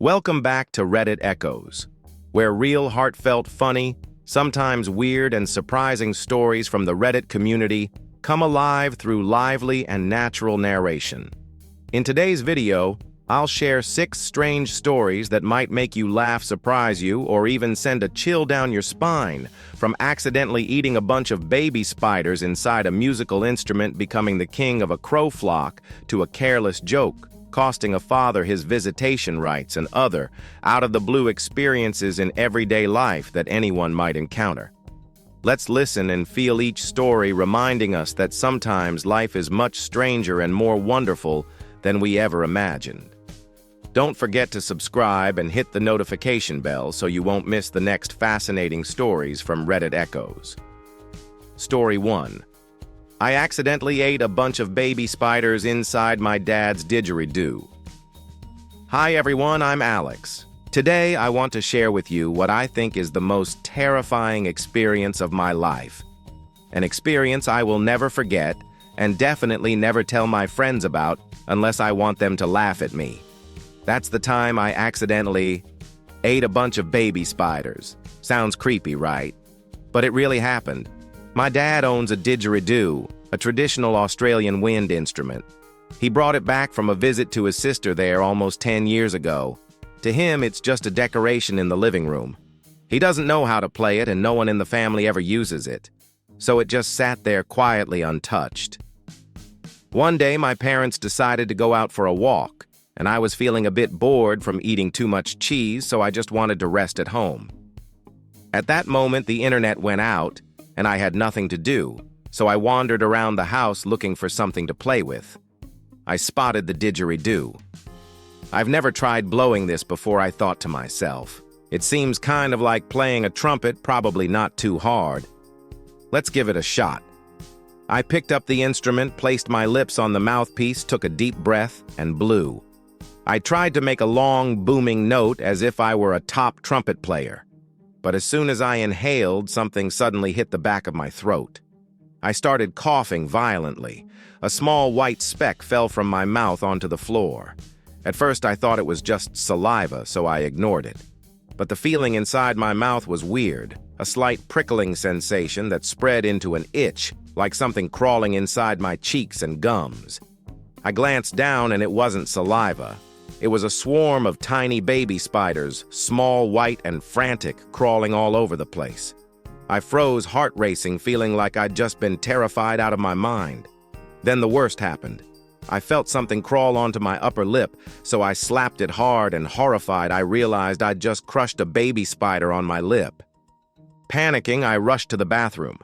Welcome back to Reddit Echoes, where real, heartfelt, funny, sometimes weird and surprising stories from the Reddit community come alive through lively and natural narration. In today's video, I'll share 6 strange stories that might make you laugh, surprise you, or even send a chill down your spine, from accidentally eating a bunch of baby spiders inside a musical instrument becoming the king of a crow flock to a careless joke costing a father his visitation rights, and other out-of-the-blue experiences in everyday life that anyone might encounter. Let's listen and feel each story reminding us that sometimes life is much stranger and more wonderful than we ever imagined. Don't forget to subscribe and hit the notification bell so you won't miss the next fascinating stories from Reddit Echoes. Story 1. I accidentally ate a bunch of baby spiders inside my dad's didgeridoo. Hi everyone, I'm Alex. Today I want to share with you what I think is the most terrifying experience of my life. An experience I will never forget and definitely never tell my friends about unless I want them to laugh at me. That's the time I accidentally ate a bunch of baby spiders. Sounds creepy, right? But it really happened. My dad owns a didgeridoo, a traditional Australian wind instrument. He brought it back from a visit to his sister there almost 10 years ago. To him, it's just a decoration in the living room. He doesn't know how to play it, and no one in the family ever uses it. So it just sat there quietly untouched. One day, my parents decided to go out for a walk, and I was feeling a bit bored from eating too much cheese, so I just wanted to rest at home. At that moment, the internet went out, and I had nothing to do, so I wandered around the house looking for something to play with. I spotted the didgeridoo. I've never tried blowing this before, I thought to myself. It seems kind of like playing a trumpet, probably not too hard. Let's give it a shot. I picked up the instrument, placed my lips on the mouthpiece, took a deep breath, and blew. I tried to make a long, booming note as if I were a top trumpet player. But as soon as I inhaled, something suddenly hit the back of my throat. I started coughing violently. A small white speck fell from my mouth onto the floor. At first, I thought it was just saliva, so I ignored it. But the feeling inside my mouth was weird, a slight prickling sensation that spread into an itch, like something crawling inside my cheeks and gums. I glanced down, and it wasn't saliva. It was a swarm of tiny baby spiders, small, white, and frantic, crawling all over the place. I froze, heart racing, feeling like I'd just been terrified out of my mind. Then the worst happened. I felt something crawl onto my upper lip, so I slapped it hard, and horrified, I realized I'd just crushed a baby spider on my lip. Panicking, I rushed to the bathroom.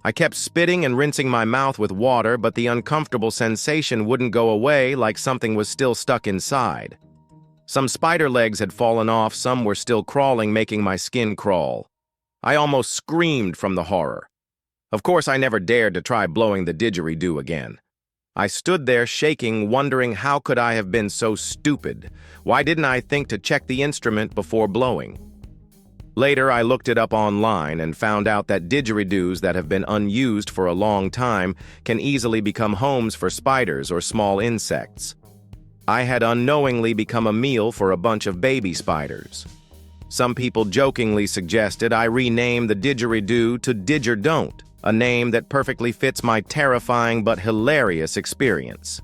I kept spitting and rinsing my mouth with water, but the uncomfortable sensation wouldn't go away, like something was still stuck inside. Some spider legs had fallen off, some were still crawling, making my skin crawl. I almost screamed from the horror. Of course, I never dared to try blowing the didgeridoo again. I stood there shaking, wondering how could I have been so stupid? Why didn't I think to check the instrument before blowing? Later, I looked it up online and found out that didgeridoos that have been unused for a long time can easily become homes for spiders or small insects. I had unknowingly become a meal for a bunch of baby spiders. Some people jokingly suggested I rename the didgeridoo to Didger-Don't, a name that perfectly fits my terrifying but hilarious experience.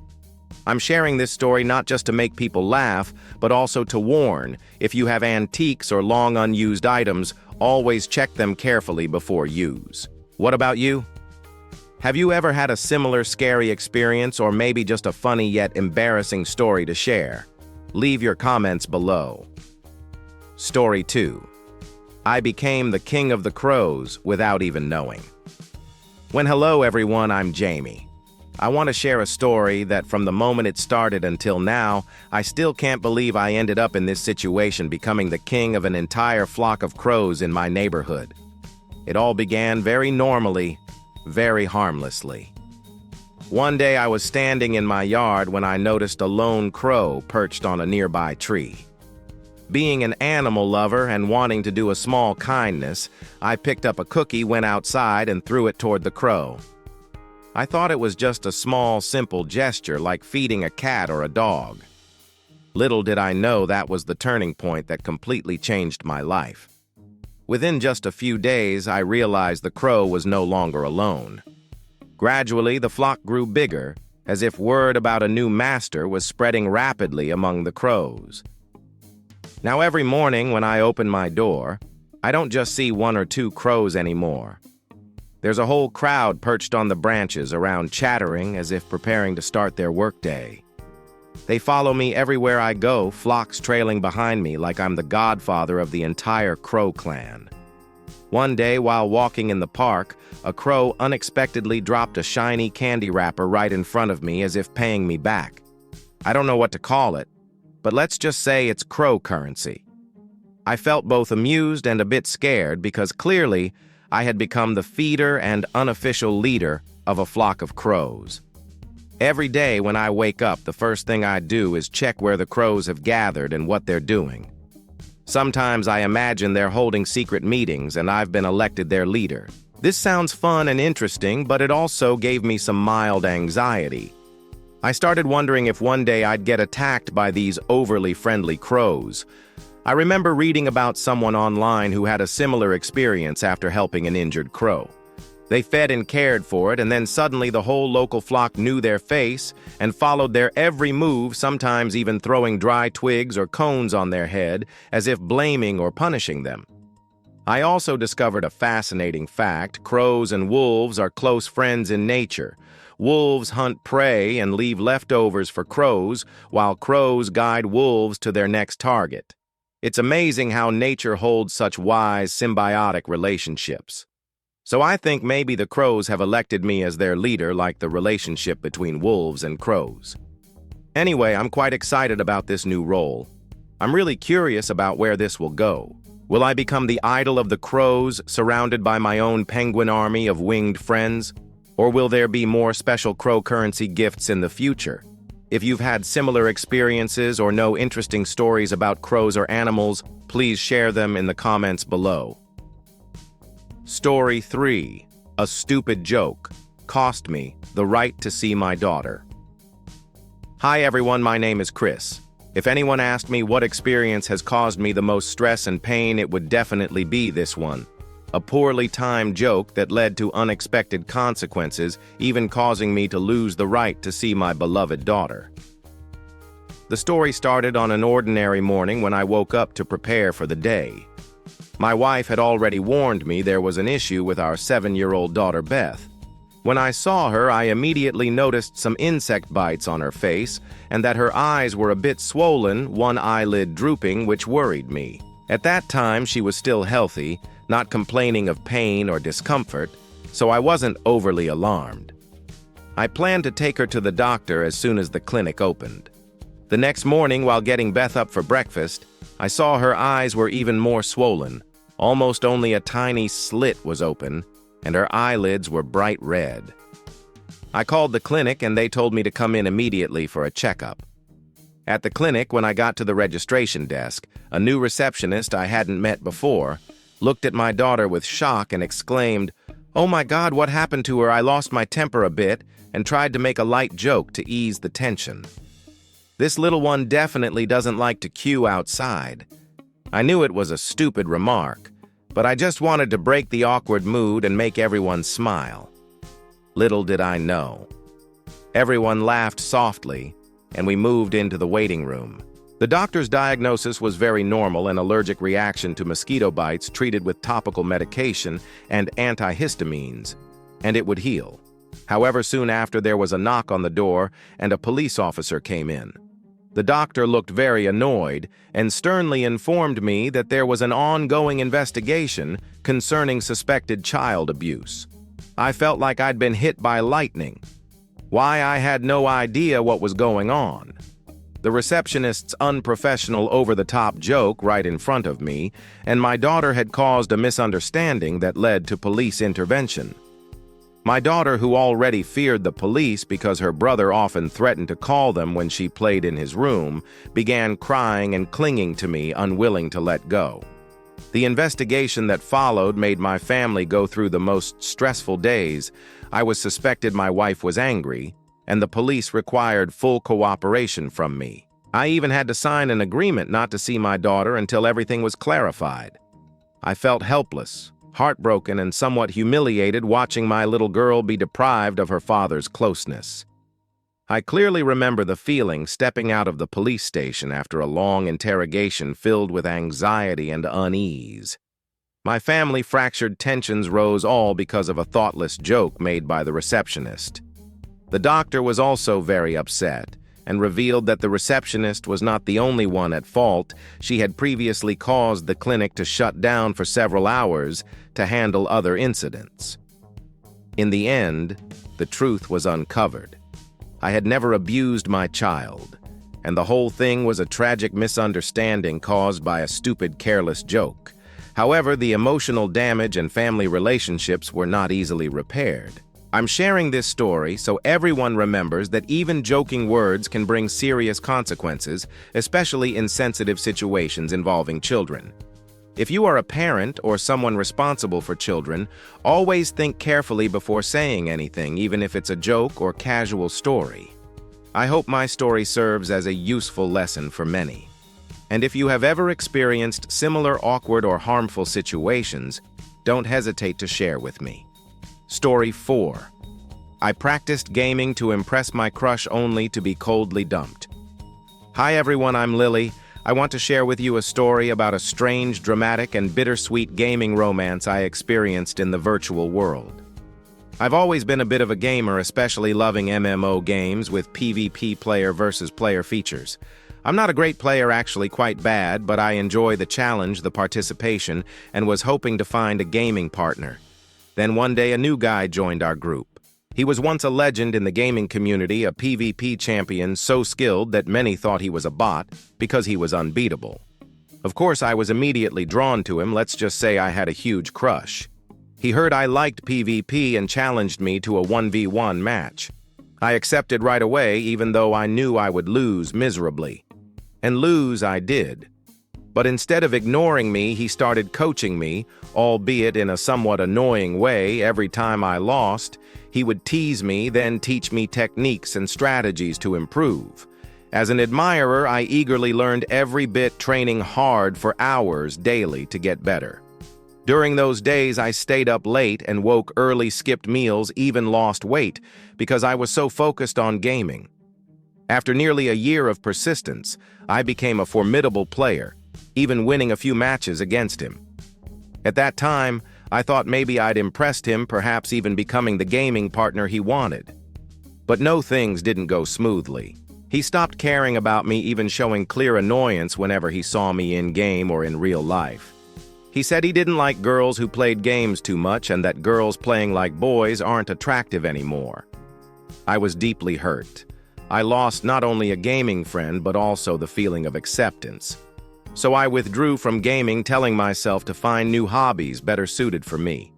I'm sharing this story not just to make people laugh, but also to warn, if you have antiques or long unused items, always check them carefully before use. What about you? Have you ever had a similar scary experience, or maybe just a funny yet embarrassing story to share? Leave your comments below. Story 2. I became the king of the crows without even knowing. Hello everyone, I'm Jamie. I want to share a story that from the moment it started until now, I still can't believe I ended up in this situation, becoming the king of an entire flock of crows in my neighborhood. It all began very normally, very harmlessly. One day I was standing in my yard when I noticed a lone crow perched on a nearby tree. Being an animal lover and wanting to do a small kindness, I picked up a cookie, went outside, and threw it toward the crow. I thought it was just a small, simple gesture like feeding a cat or a dog. Little did I know that was the turning point that completely changed my life. Within just a few days, I realized the crow was no longer alone. Gradually, the flock grew bigger, as if word about a new master was spreading rapidly among the crows. Now every morning when I open my door, I don't just see one or two crows anymore. There's a whole crowd perched on the branches around chattering as if preparing to start their workday. They follow me everywhere I go, flocks trailing behind me like I'm the godfather of the entire crow clan. One day, while walking in the park, a crow unexpectedly dropped a shiny candy wrapper right in front of me as if paying me back. I don't know what to call it, but let's just say it's crow currency. I felt both amused and a bit scared because clearly I had become the feeder and unofficial leader of a flock of crows. Every day when I wake up, the first thing I do is check where the crows have gathered and what they're doing. Sometimes I imagine they're holding secret meetings and I've been elected their leader. This sounds fun and interesting, but it also gave me some mild anxiety. I started wondering if one day I'd get attacked by these overly friendly crows. I remember reading about someone online who had a similar experience after helping an injured crow. They fed and cared for it, and then suddenly the whole local flock knew their face and followed their every move, sometimes even throwing dry twigs or cones on their head, as if blaming or punishing them. I also discovered a fascinating fact: crows and wolves are close friends in nature. Wolves hunt prey and leave leftovers for crows, while crows guide wolves to their next target. It's amazing how nature holds such wise, symbiotic relationships. So I think maybe the crows have elected me as their leader, like the relationship between wolves and crows. Anyway, I'm quite excited about this new role. I'm really curious about where this will go. Will I become the idol of the crows, surrounded by my own penguin army of winged friends? Or will there be more special crow currency gifts in the future? If you've had similar experiences or know interesting stories about crows or animals, please share them in the comments below. Story 3. A stupid joke cost me the right to see my daughter. Hi everyone, my name is Chris. If anyone asked me what experience has caused me the most stress and pain, it would definitely be this one. A poorly timed joke that led to unexpected consequences, even causing me to lose the right to see my beloved daughter. The story started on an ordinary morning when I woke up to prepare for the day. My wife had already warned me there was an issue with our 7-year-old daughter Beth. When I saw her, I immediately noticed some insect bites on her face and that her eyes were a bit swollen, one eyelid drooping, which worried me. At that time, she was still healthy, not complaining of pain or discomfort, so I wasn't overly alarmed. I planned to take her to the doctor as soon as the clinic opened. The next morning, while getting Beth up for breakfast, I saw her eyes were even more swollen. Almost only a tiny slit was open, and her eyelids were bright red. I called the clinic and they told me to come in immediately for a checkup. At the clinic, when I got to the registration desk, a new receptionist I hadn't met before looked at my daughter with shock and exclaimed, "Oh my God, what happened to her?" I lost my temper a bit and tried to make a light joke to ease the tension. This little one definitely doesn't like to queue outside. I knew it was a stupid remark, but I just wanted to break the awkward mood and make everyone smile. Little did I know. Everyone laughed softly, and we moved into the waiting room. The doctor's diagnosis was very normal: an allergic reaction to mosquito bites treated with topical medication and antihistamines, and it would heal. However, soon after, there was a knock on the door and a police officer came in. The doctor looked very annoyed and sternly informed me that there was an ongoing investigation concerning suspected child abuse. I felt like I'd been hit by lightning. Why, I had no idea what was going on. The receptionist's unprofessional, over-the-top joke right in front of me, and my daughter had caused a misunderstanding that led to police intervention. My daughter, who already feared the police because her brother often threatened to call them when she played in his room, began crying and clinging to me, unwilling to let go. The investigation that followed made my family go through the most stressful days. I was suspected my wife was angry, and the police required full cooperation from me. I even had to sign an agreement not to see my daughter until everything was clarified. I felt helpless, heartbroken, and somewhat humiliated watching my little girl be deprived of her father's closeness. I clearly remember the feeling stepping out of the police station after a long interrogation filled with anxiety and unease. My family fractured tensions rose all because of a thoughtless joke made by the receptionist. The doctor was also very upset and revealed that the receptionist was not the only one at fault. She had previously caused the clinic to shut down for several hours to handle other incidents. In the end, the truth was uncovered. I had never abused my child, and the whole thing was a tragic misunderstanding caused by a stupid, careless joke. However, the emotional damage and family relationships were not easily repaired. I'm sharing this story so everyone remembers that even joking words can bring serious consequences, especially in sensitive situations involving children. If you are a parent or someone responsible for children, always think carefully before saying anything, even if it's a joke or casual story. I hope my story serves as a useful lesson for many. And if you have ever experienced similar awkward or harmful situations, don't hesitate to share with me. Story 4. I practiced gaming to impress my crush only to be coldly dumped. Hi everyone, I'm Lily. I want to share with you a story about a strange, dramatic, and bittersweet gaming romance I experienced in the virtual world. I've always been a bit of a gamer, especially loving MMO games with PvP player versus player features. I'm not a great player, actually quite bad, but I enjoy the challenge, the participation, and was hoping to find a gaming partner. Then one day a new guy joined our group. He was once a legend in the gaming community, a PvP champion so skilled that many thought he was a bot because he was unbeatable. Of course, I was immediately drawn to him. Let's just say I had a huge crush. He heard I liked PvP and challenged me to a 1v1 match. I accepted right away, even though I knew I would lose miserably. And lose I did. But instead of ignoring me, he started coaching me, albeit in a somewhat annoying way. Every time I lost, he would tease me, then teach me techniques and strategies to improve. As an admirer, I eagerly learned every bit, training hard for hours daily to get better. During those days, I stayed up late and woke early, skipped meals, even lost weight, because I was so focused on gaming. After nearly a year of persistence, I became a formidable player, even winning a few matches against him. At that time, I thought maybe I'd impressed him, perhaps even becoming the gaming partner he wanted. But no, things didn't go smoothly. He stopped caring about me, even showing clear annoyance whenever he saw me in-game or in real life. He said he didn't like girls who played games too much and that girls playing like boys aren't attractive anymore. I was deeply hurt. I lost not only a gaming friend, but also the feeling of acceptance. So I withdrew from gaming, telling myself to find new hobbies better suited for me.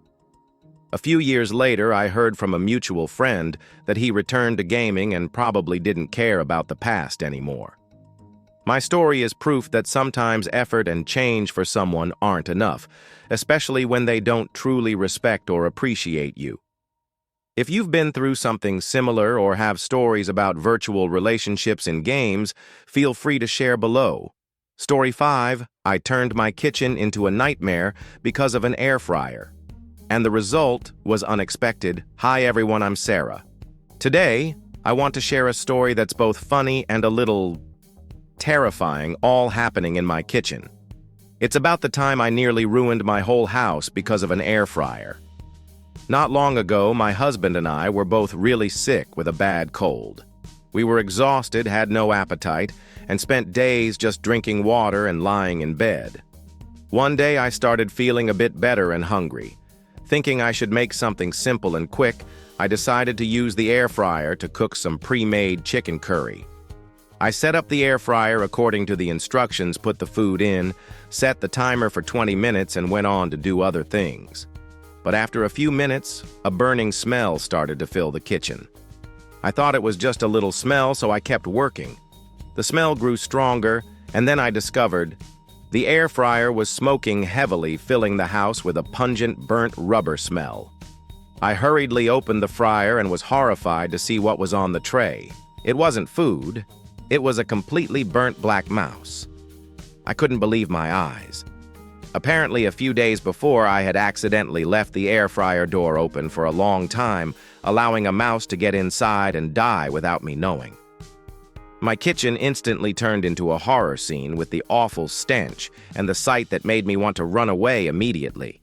A few years later, I heard from a mutual friend that he returned to gaming and probably didn't care about the past anymore. My story is proof that sometimes effort and change for someone aren't enough, especially when they don't truly respect or appreciate you. If you've been through something similar or have stories about virtual relationships in games, feel free to share below. Story 5, I turned my kitchen into a nightmare because of an air fryer. And the result was unexpected. Hi everyone, I'm Sarah. Today, I want to share a story that's both funny and a little terrifying, all happening in my kitchen. It's about the time I nearly ruined my whole house because of an air fryer. Not long ago, my husband and I were both really sick with a bad cold. We were exhausted, had no appetite, and spent days just drinking water and lying in bed. One day I started feeling a bit better and hungry. Thinking I should make something simple and quick, I decided to use the air fryer to cook some pre-made chicken curry. I set up the air fryer according to the instructions, put the food in, set the timer for 20 minutes, and went on to do other things. But after a few minutes, a burning smell started to fill the kitchen. I thought it was just a little smell, so I kept working. The smell grew stronger, and then I discovered the air fryer was smoking heavily, filling the house with a pungent, burnt rubber smell. I hurriedly opened the fryer and was horrified to see what was on the tray. It wasn't food. It was a completely burnt black mouse. I couldn't believe my eyes. Apparently, a few days before, I had accidentally left the air fryer door open for a long time, allowing a mouse to get inside and die without me knowing. My kitchen instantly turned into a horror scene with the awful stench and the sight that made me want to run away immediately.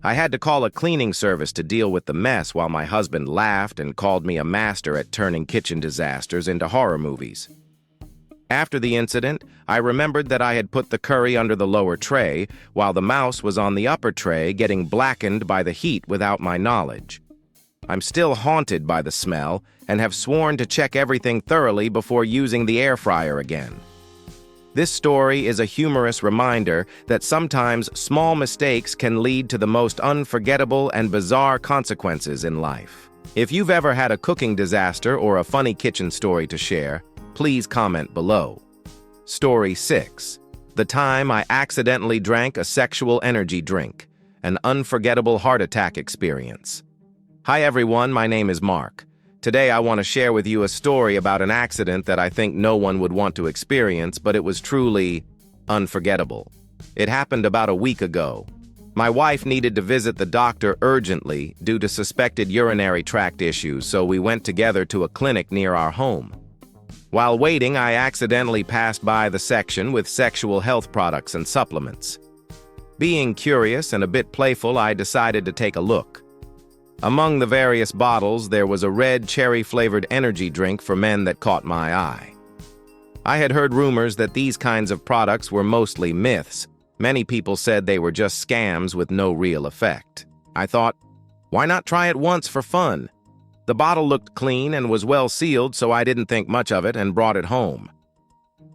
I had to call a cleaning service to deal with the mess while my husband laughed and called me a master at turning kitchen disasters into horror movies. After the incident, I remembered that I had put the curry under the lower tray while the mouse was on the upper tray getting blackened by the heat without my knowledge. I'm still haunted by the smell and have sworn to check everything thoroughly before using the air fryer again. This story is a humorous reminder that sometimes small mistakes can lead to the most unforgettable and bizarre consequences in life. If you've ever had a cooking disaster or a funny kitchen story to share, please comment below. Story 6. The time I accidentally drank a sexual energy drink. An unforgettable heart attack experience. Hi everyone, my name is Mark. Today I want to share with you a story about an accident that I think no one would want to experience, but it was truly unforgettable. It happened about a week ago. My wife needed to visit the doctor urgently due to suspected urinary tract issues, so we went together to a clinic near our home. While waiting, I accidentally passed by the section with sexual health products and supplements. Being curious and a bit playful, I decided to take a look. Among the various bottles, there was a red cherry-flavored energy drink for men that caught my eye. I had heard rumors that these kinds of products were mostly myths. Many people said they were just scams with no real effect. I thought, why not try it once for fun? The bottle looked clean and was well sealed, so I didn't think much of it and brought it home.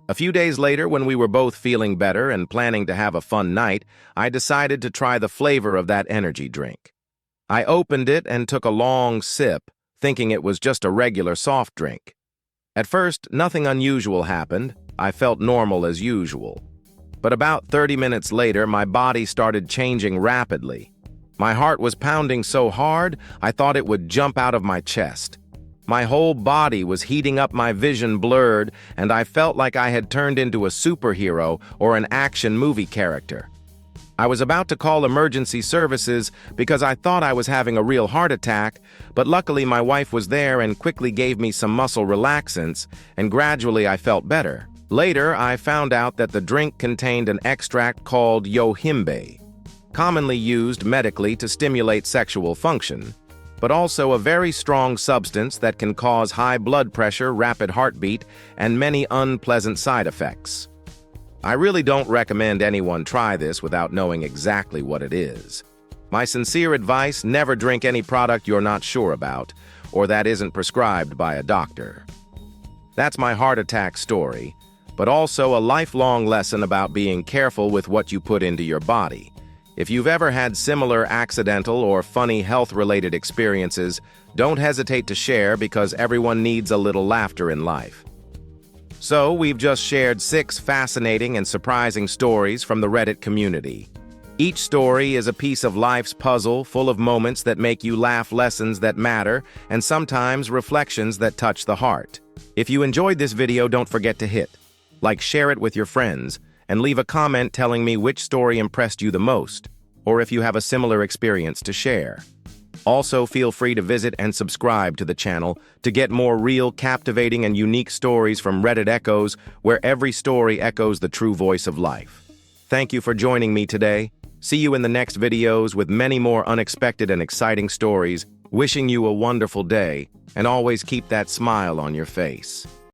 A few days later, when we were both feeling better and planning to have a fun night, I decided to try the flavor of that energy drink. I opened it and took a long sip, thinking it was just a regular soft drink. At first, nothing unusual happened. I felt normal as usual. But about 30 minutes later, my body started changing rapidly. My heart was pounding so hard, I thought it would jump out of my chest. My whole body was heating up, my vision blurred, and I felt like I had turned into a superhero or an action movie character. I was about to call emergency services because I thought I was having a real heart attack, but luckily my wife was there and quickly gave me some muscle relaxants, and gradually I felt better. Later, I found out that the drink contained an extract called yohimbe, commonly used medically to stimulate sexual function, but also a very strong substance that can cause high blood pressure, rapid heartbeat, and many unpleasant side effects. I really don't recommend anyone try this without knowing exactly what it is. My sincere advice, never drink any product you're not sure about, or that isn't prescribed by a doctor. That's my heart attack story, but also a lifelong lesson about being careful with what you put into your body. If you've ever had similar accidental or funny health-related experiences, don't hesitate to share because everyone needs a little laughter in life. So, we've just shared 6 fascinating and surprising stories from the Reddit community. Each story is a piece of life's puzzle full of moments that make you laugh, lessons that matter, and sometimes reflections that touch the heart. If you enjoyed this video, don't forget to hit like, share it with your friends, and leave a comment telling me which story impressed you the most, or if you have a similar experience to share. Also, feel free to visit and subscribe to the channel to get more real, captivating, and unique stories from Reddit Echoes, where every story echoes the true voice of life. Thank you for joining me today. See you in the next videos with many more unexpected and exciting stories. Wishing you a wonderful day, and always keep that smile on your face.